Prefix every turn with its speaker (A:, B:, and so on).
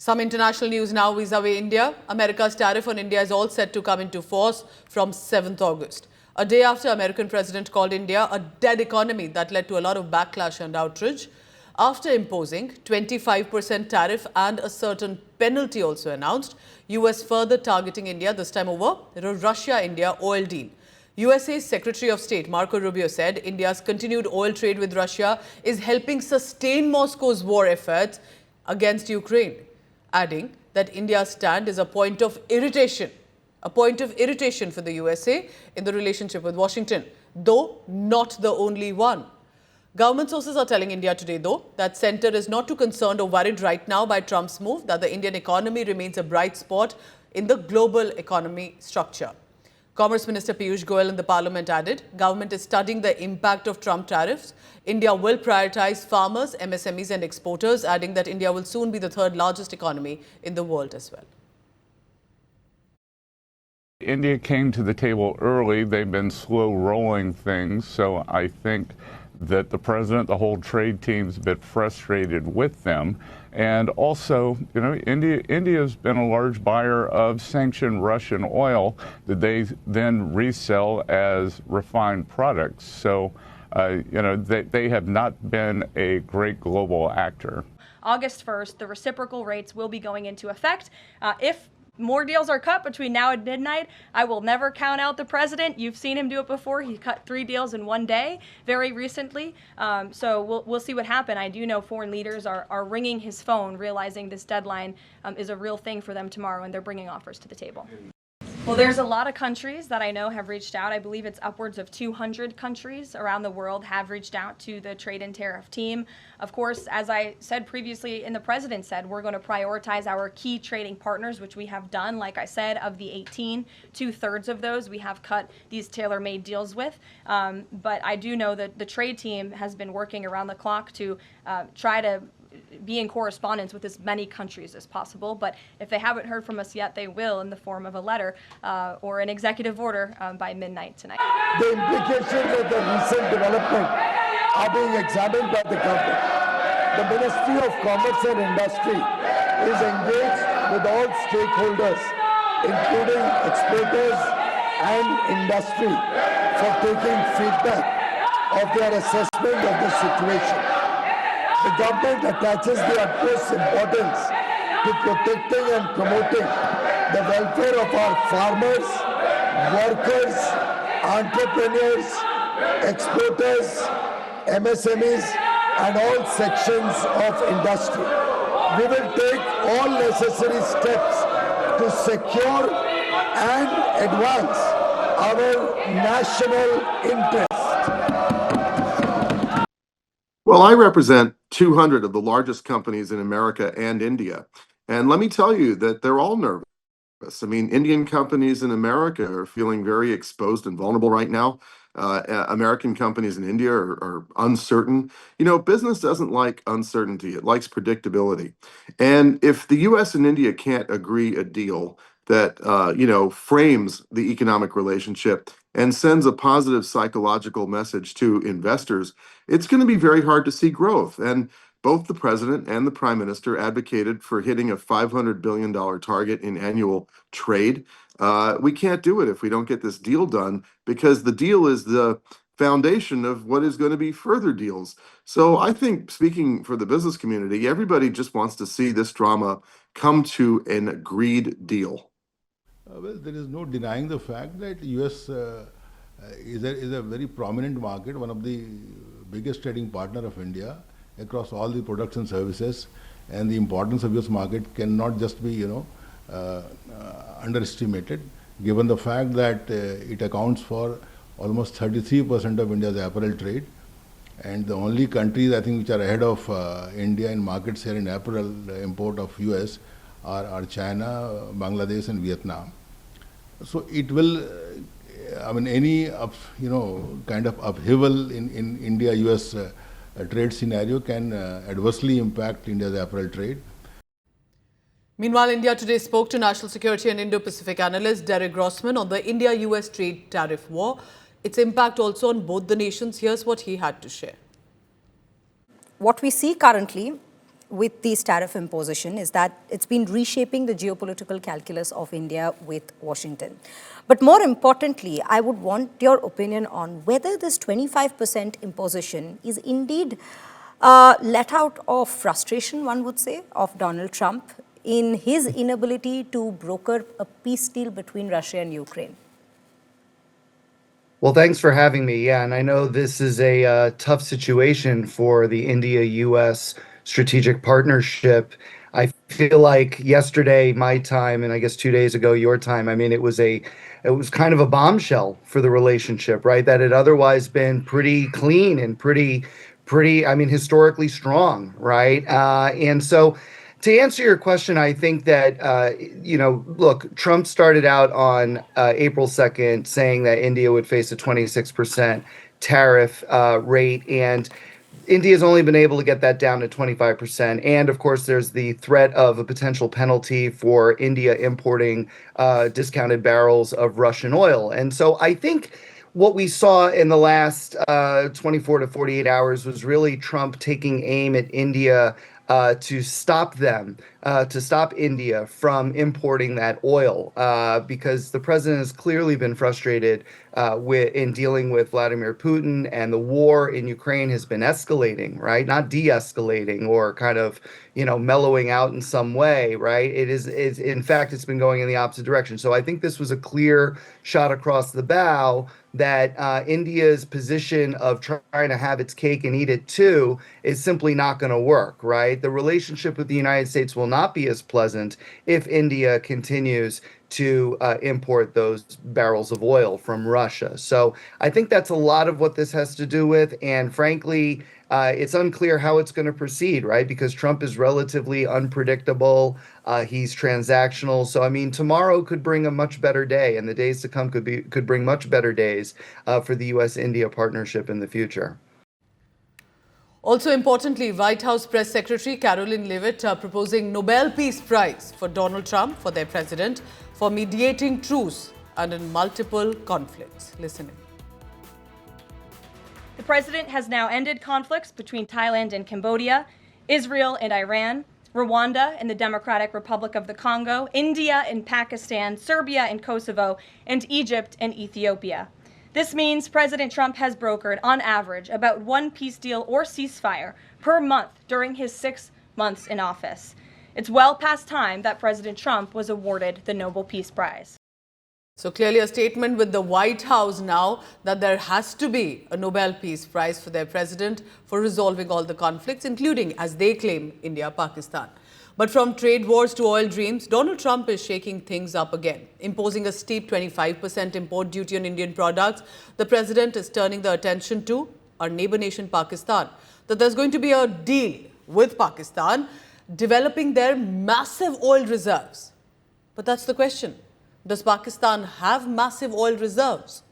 A: Some international news now vis-a-vis India. America's tariff on India is all set to come into force from 7th August. A day after American president called India a dead economy that led to a lot of backlash and outrage. After imposing 25% tariff and a certain penalty also announced, US further targeting India, this time over the Russia-India oil deal. USA's Secretary of State Marco Rubio said India's continued oil trade with Russia is helping sustain Moscow's war efforts against Ukraine, adding that India's stand is a point of irritation for the USA in the relationship with Washington, though not the only one. Government sources are telling India today, though, that centre is not too concerned or worried right now by Trump's move, that the Indian economy remains a bright spot in the global economy structure. Commerce Minister Piyush Goyal in the Parliament added, government is studying the impact of Trump tariffs. India will prioritize farmers, MSMEs and exporters, adding that India will soon be the third largest economy in the world as well.
B: India came to the table early. They've been slow rolling things. So I think that the president, the whole trade team's a bit frustrated with them. And also, you know, India's been a large buyer of sanctioned Russian oil that they then resell as refined products. So, you know, they have not been a great global actor.
C: August 1st, the reciprocal rates will be going into effect. If more deals are cut between now and midnight, I will never count out the president. You've seen him do it before. He cut 3 deals in one day very recently. So we'll see what happens. I do know foreign leaders are ringing his phone, realizing this deadline is a real thing for them tomorrow, and they're bringing offers to the table. Well, there's a lot of countries that I know have reached out. I believe it's upwards of 200 countries around the world have reached out to the trade and tariff team. Of course, as I said previously and the president said, we're going to prioritize our key trading partners, which we have done. Like I said, of the 18, 2/3 of those we have cut these tailor-made deals with. But I do know that the trade team has been working around the clock to try to be in correspondence with as many countries as possible. But if they haven't heard from us yet, they will in the form of a letter or an executive order by midnight tonight.
D: The implications of the recent development are being examined by the government. The Ministry of Commerce and Industry is engaged with all stakeholders, including exporters and industry, for taking feedback of their assessment of the situation. The government attaches the utmost importance to protecting and promoting the welfare of our farmers, workers, entrepreneurs, exporters, MSMEs, and all sections of industry. We will take all necessary steps to secure and advance our national interest.
E: Well, I represent 200 of the largest companies in America and India. And let me tell you that they're all nervous. I mean, Indian companies in America are feeling very exposed and vulnerable right now. American companies in India are uncertain. You know, business doesn't like uncertainty. It likes predictability. And if the U.S. and India can't agree a deal that, you know, frames the economic relationship and sends a positive psychological message to investors, it's going to be very hard to see growth. And both the president and the prime minister advocated for hitting a $500 billion target in annual trade. We can't do it if we don't get this deal done, because the deal is the foundation of what is going to be further deals. So I think, speaking for the business community, everybody just wants to see this drama come to an agreed deal.
F: Well, there is no denying the fact that US is a very prominent market, one of the biggest trading partner of India across all the products and services, and the importance of US market cannot just be, you know, underestimated, given the fact that it accounts for almost 33% of India's apparel trade, and the only countries I think which are ahead of India in market share in apparel import of US are China, Bangladesh and Vietnam. So it will, I mean, any you know, kind of upheaval in India-US trade scenario can adversely impact India's apparel trade.
A: Meanwhile, India today spoke to National Security and Indo-Pacific analyst Derek Grossman on the India-US trade tariff war, its impact also on both the nations. Here's what he had to share.
G: What we see currently with these tariff imposition is that it's been reshaping the geopolitical calculus of India with Washington. But more importantly, I would want your opinion on whether this 25% imposition is indeed let out of frustration, one would say, of Donald Trump in his inability to broker a peace deal between Russia and Ukraine.
H: Well, thanks for having me. Yeah, and I know this is a tough situation for the India-U.S. strategic partnership. I feel like yesterday, my time, and I guess 2 days ago, your time, I mean, it was kind of a bombshell for the relationship, right? That had otherwise been pretty clean and pretty, I mean, historically strong, right? And so to answer your question, I think that, look, Trump started out on April 2nd saying that India would face a 26% tariff rate, and India's only been able to get that down to 25%. And of course, there's the threat of a potential penalty for India importing discounted barrels of Russian oil. And so I think what we saw in the last 24 to 48 hours was really Trump taking aim at India to stop India from importing that oil, because the president has clearly been frustrated in dealing with Vladimir Putin, and the war in Ukraine has been escalating, right? Not de-escalating or kind of, mellowing out in some way, right? In fact, it's been going in the opposite direction. So I think this was a clear shot across the bow that India's position of trying to have its cake and eat it too is simply not going to work, right? The relationship with the United States will not be as pleasant if India continues to import those barrels of oil from Russia. So I think that's a lot of what this has to do with. And frankly, it's unclear how it's going to proceed, right? Because Trump is relatively unpredictable. He's transactional. So, I mean, tomorrow could bring a much better day, and the days to come could bring much better days for the U.S.-India partnership in the future.
A: Also importantly, White House Press Secretary Caroline Leavitt proposing Nobel Peace Prize for Donald Trump, for their president, for mediating truce and in multiple conflicts. Listen in.
C: The president has now ended conflicts between Thailand and Cambodia, Israel and Iran, Rwanda and the Democratic Republic of the Congo, India and Pakistan, Serbia and Kosovo, and Egypt and Ethiopia. This means President Trump has brokered, on average, about one peace deal or ceasefire per month during his 6 months in office. It's well past time that President Trump was awarded the Nobel Peace Prize.
A: So clearly a statement with the White House now that there has to be a Nobel Peace Prize for their president for resolving all the conflicts, including, as they claim, India-Pakistan. But from trade wars to oil dreams, Donald Trump is shaking things up again. Imposing a steep 25% import duty on Indian products, the president is turning the attention to our neighbor nation Pakistan. That there's going to be a deal with Pakistan developing their massive oil reserves. But that's the question. Does Pakistan have massive oil reserves?